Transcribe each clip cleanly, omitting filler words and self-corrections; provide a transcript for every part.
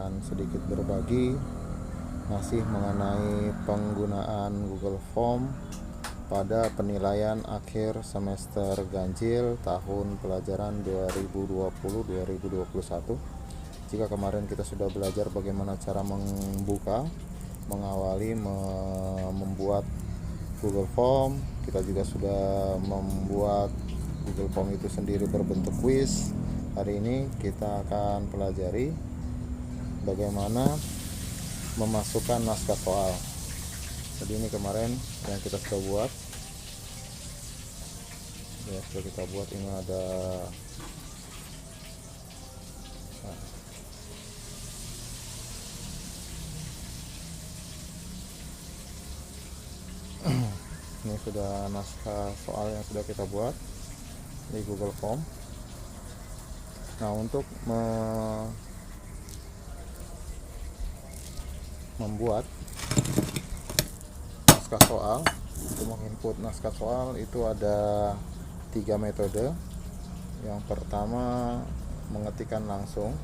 akan sedikit berbagi masih mengenai penggunaan Google Form pada penilaian akhir semester ganjil tahun pelajaran 2020-2021. Jika kemarin kita sudah belajar bagaimana cara mengawali membuat Google Form, kita juga sudah membuat Google Form itu sendiri berbentuk quiz. Hari ini kita akan pelajari bagaimana memasukkan naskah soal. Jadi ini kemarin yang kita sudah buat. Ya, sudah kita buat. Ini ada ini sudah naskah soal yang sudah kita buat di Google Form. Nah, untuk membuat naskah soal, untuk menginput naskah soal itu ada 3 metode. Yang pertama, mengetikkan langsung.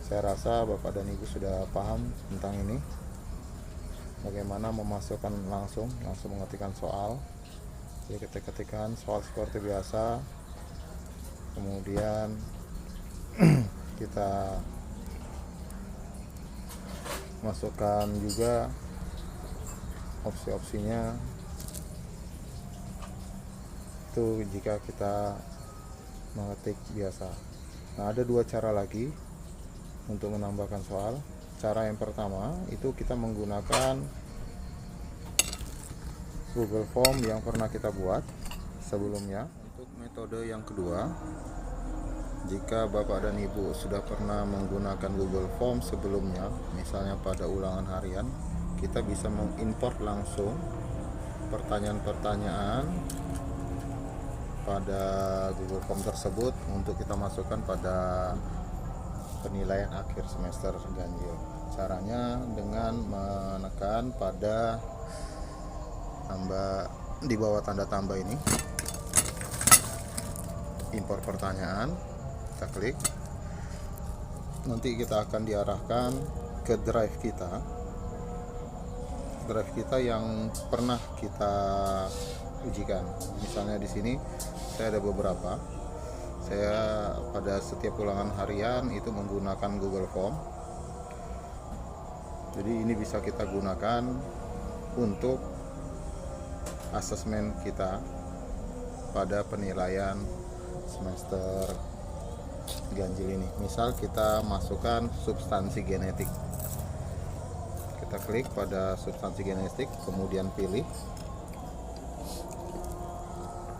Saya rasa Bapak dan Ibu sudah paham tentang ini, bagaimana memasukkan langsung mengetikkan soal. Jadi kita ketikkan soal seperti biasa, kemudian kita masukkan juga opsi-opsinya. Itu jika kita mengetik biasa. Nah, ada 2 cara lagi untuk menambahkan soal. Cara yang pertama itu kita menggunakan Google Form yang pernah kita buat sebelumnya. Untuk metode yang kedua, jika Bapak dan Ibu sudah pernah menggunakan Google Form sebelumnya, misalnya pada ulangan harian, kita bisa mengimport langsung pertanyaan-pertanyaan pada Google Form tersebut untuk kita masukkan pada penilaian akhir semester ganjil. Caranya dengan menekan pada tambah di bawah tanda tambah ini, impor pertanyaan, kita klik. Nanti kita akan diarahkan ke drive kita yang pernah kita ujikan. Misalnya di sini saya ada beberapa. Saya pada setiap ulangan harian itu menggunakan Google Form. Jadi ini bisa kita gunakan untuk asesmen kita pada penilaian semester ganjil ini. Misal kita masukkan substansi genetik. Kita klik pada substansi genetik, kemudian pilih.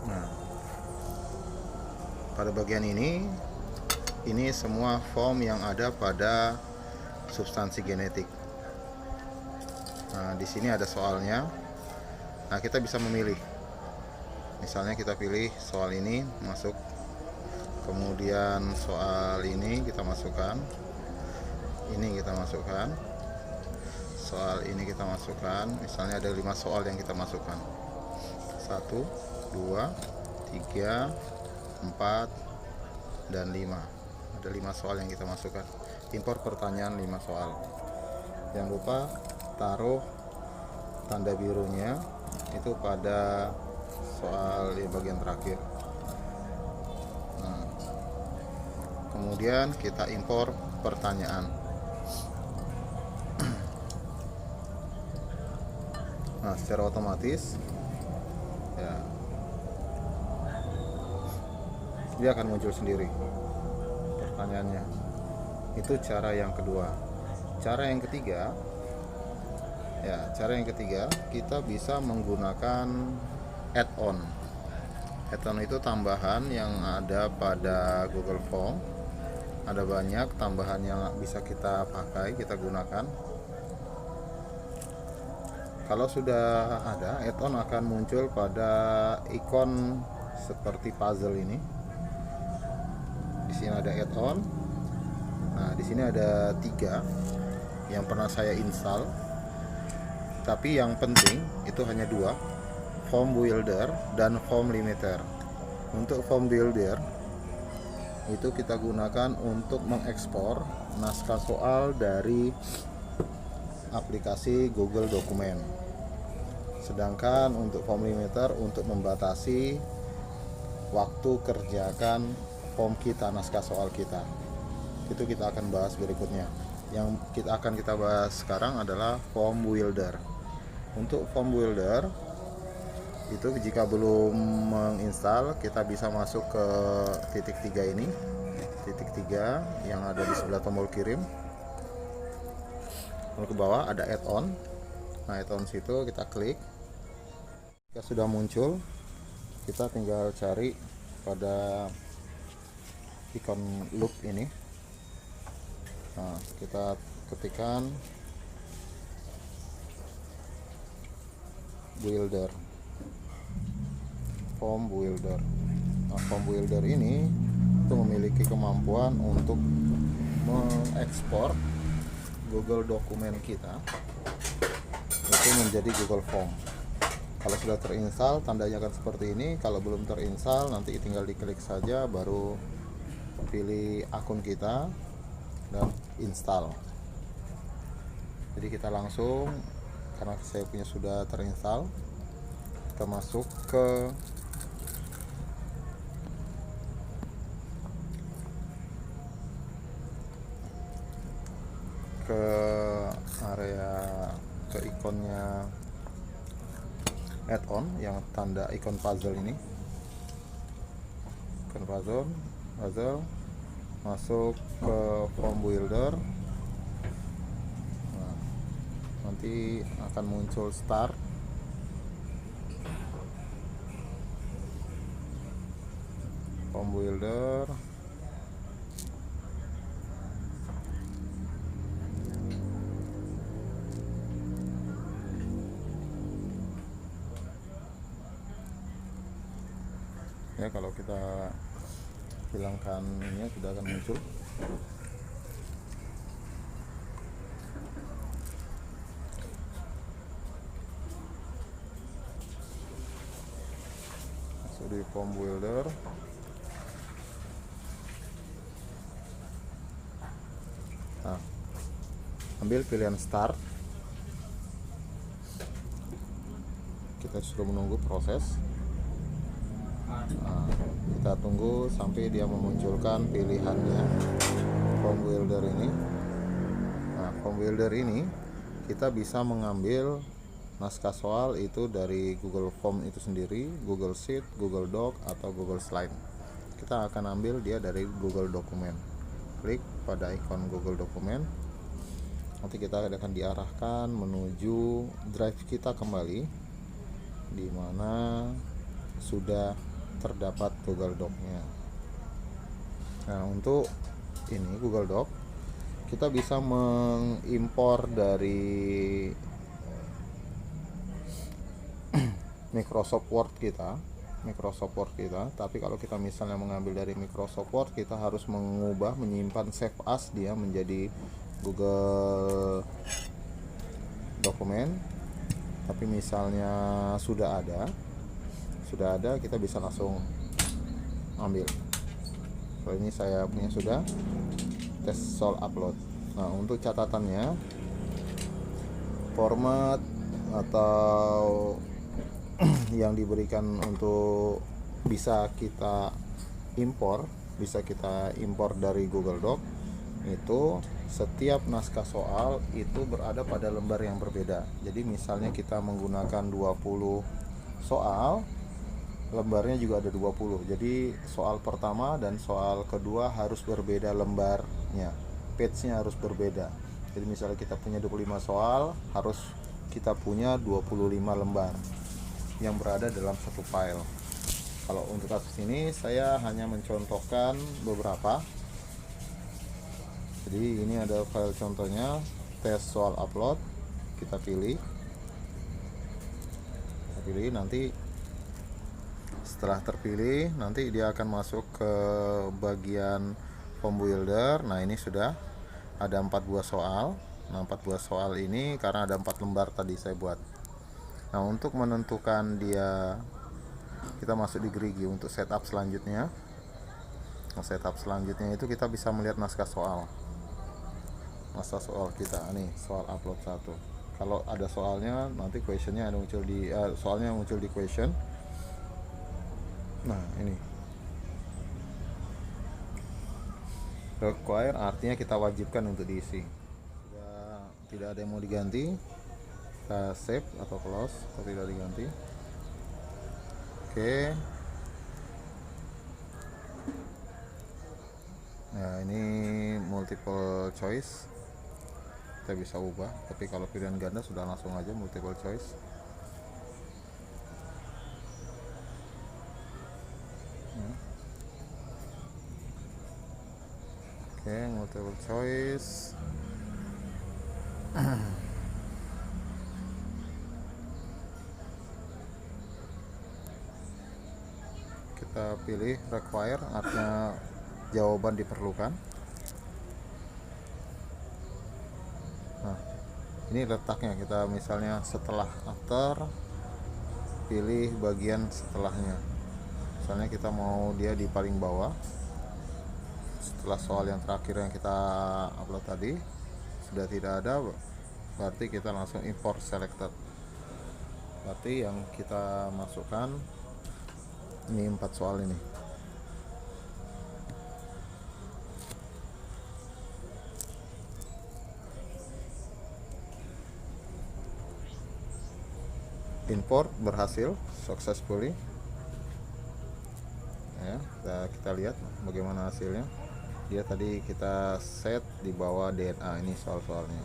Nah, pada bagian ini semua form yang ada pada substansi genetik. Nah, di sini ada soalnya. Nah, kita bisa memilih. Misalnya kita pilih soal ini masuk, kemudian soal ini kita masukkan, ini kita masukkan, soal ini kita masukkan. Misalnya ada 5 soal yang kita masukkan. 1, 2, 3, 4, dan 5. Ada 5 soal yang kita masukkan. Import pertanyaan 5 soal. Jangan lupa taruh tanda birunya itu pada soal di bagian terakhir. Nah, kemudian kita impor pertanyaan. Nah, secara otomatis ya dia akan muncul sendiri pertanyaannya. Itu cara yang kedua. Cara yang ketiga, kita bisa menggunakan add-on. Add-on itu tambahan yang ada pada Google Form. Ada banyak tambahan yang bisa kita pakai, kita gunakan. Kalau sudah ada, add-on akan muncul pada ikon seperti puzzle ini. Di sini ada add-on. Nah, di sini ada 3 yang pernah saya install. Tapi yang penting itu hanya 2, Form Builder dan Form Limiter. Untuk Form Builder itu kita gunakan untuk mengekspor naskah soal dari aplikasi Google Dokumen. Sedangkan untuk form limiter untuk membatasi waktu kerjakan form kita, naskah soal kita. Itu kita akan bahas berikutnya. Yang kita bahas sekarang adalah form builder. Untuk form builder itu jika belum menginstal, kita bisa masuk ke titik 3 ini, titik 3 yang ada di sebelah tombol kirim. Lalu ke bawah ada add-on. Nah, add-on situ kita klik. Jika sudah muncul, kita tinggal cari pada ikon loop ini. Nah, kita ketikkan builder, form builder. Nah, form builder ini itu memiliki kemampuan untuk mengekspor Google Dokumen kita itu menjadi Google Form. Kalau sudah terinstall, tandanya akan seperti ini. Kalau belum terinstall, nanti tinggal diklik saja, baru pilih akun kita dan install. Jadi kita langsung, karena saya punya sudah terinstall, kita masuk ke area, ke ikonnya add-on yang tanda ikon puzzle ini, ikon puzzle, masuk ke form builder. Nah, nanti akan muncul start, form builder. Ya, kalau kita hilangkan ini sudah akan muncul. Masuk di form builder. Nah, ambil pilihan start. Kita sudah menunggu proses. Nah, kita tunggu sampai dia memunculkan pilihannya form builder ini. Nah, form builder ini kita bisa mengambil naskah soal itu dari Google Form itu sendiri, Google Sheet, Google Doc, atau Google Slide. Kita akan ambil dia dari Google Dokumen. Klik pada ikon Google Dokumen. Nanti kita akan diarahkan menuju drive kita kembali, di mana sudah terdapat Google Doc-nya. Nah, untuk ini Google Doc, kita bisa mengimpor dari Microsoft Word kita, tapi kalau kita misalnya mengambil dari Microsoft Word, kita harus menyimpan save as dia menjadi Google Dokumen. Tapi misalnya sudah ada, kita bisa langsung ambil. Kalau ini saya punya sudah, tes soal upload. Nah, untuk catatannya, format atau yang diberikan untuk bisa kita impor dari Google Doc itu, setiap naskah soal itu berada pada lembar yang berbeda. Jadi misalnya kita menggunakan 20 soal, lembarnya juga ada 20. Jadi soal pertama dan soal kedua harus berbeda lembarnya, page-nya harus berbeda. Jadi misalnya kita punya 25 soal, harus kita punya 25 lembar yang berada dalam satu file. Kalau untuk kasus ini saya hanya mencontohkan beberapa. Jadi ini ada file contohnya, tes soal upload. Kita pilih, nanti setelah terpilih, nanti dia akan masuk ke bagian form builder. Nah, ini sudah ada 4 buah soal. Nah, 4 buah soal ini karena ada 4 lembar tadi saya buat. Nah, untuk menentukan dia, kita masuk di gerigi untuk setup selanjutnya. Nah, setup selanjutnya itu kita bisa melihat naskah soal. masa soal kita nih, soal upload 1. Kalau ada soalnya nanti questionnya ada muncul di soalnya muncul di question. Nah ini require artinya kita wajibkan untuk diisi. Tidak ada yang mau diganti, kita save atau close kalau tidak diganti. Oke. Nah ini multiple choice, kita bisa ubah, tapi kalau pilihan ganda sudah langsung aja multiple choice. Oke, multiple choice. Kita pilih require, artinya jawaban diperlukan. Nah ini letaknya, kita misalnya setelah after, pilih bagian setelahnya. Misalnya kita mau dia di paling bawah setelah soal yang terakhir yang kita upload tadi. Sudah tidak ada, berarti kita langsung import selected. Berarti yang kita masukkan ini 4 soal ini. Import berhasil successfully. Ya, kita lihat bagaimana hasilnya. Dia tadi kita set di bawah DNA, ini soal-soalnya.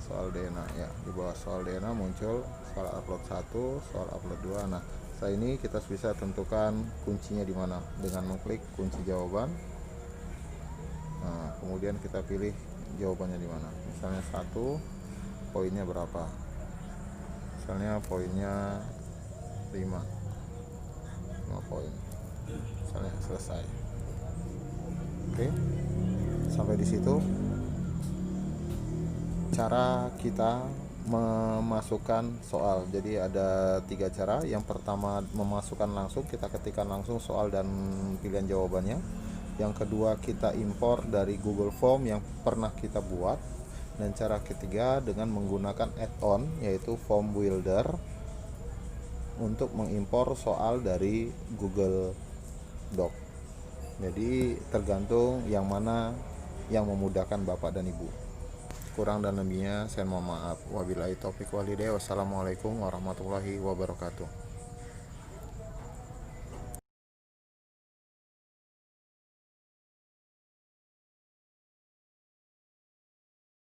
Soal DNA ya, di bawah soal DNA muncul soal upload 1, soal upload 2. Nah, setelah ini kita bisa tentukan kuncinya di mana dengan mengklik kunci jawaban. Nah, kemudian kita pilih jawabannya di mana. Misalnya 1, poinnya berapa? Misalnya poinnya 5 poin. Misalnya selesai. Oke, sampai di situ cara kita memasukkan soal. Jadi ada 3 cara. Yang pertama memasukkan langsung, kita ketikkan langsung soal dan pilihan jawabannya. Yang kedua kita import dari Google Form yang pernah kita buat. Dan cara ketiga dengan menggunakan add-on yaitu Form Builder untuk mengimpor soal dari Google Doc. Jadi tergantung yang mana yang memudahkan Bapak dan Ibu. Kurang dan lebihnya saya mohon maaf. Wabillahi taufiq walhidayah. Wassalamualaikum warahmatullahi wabarakatuh.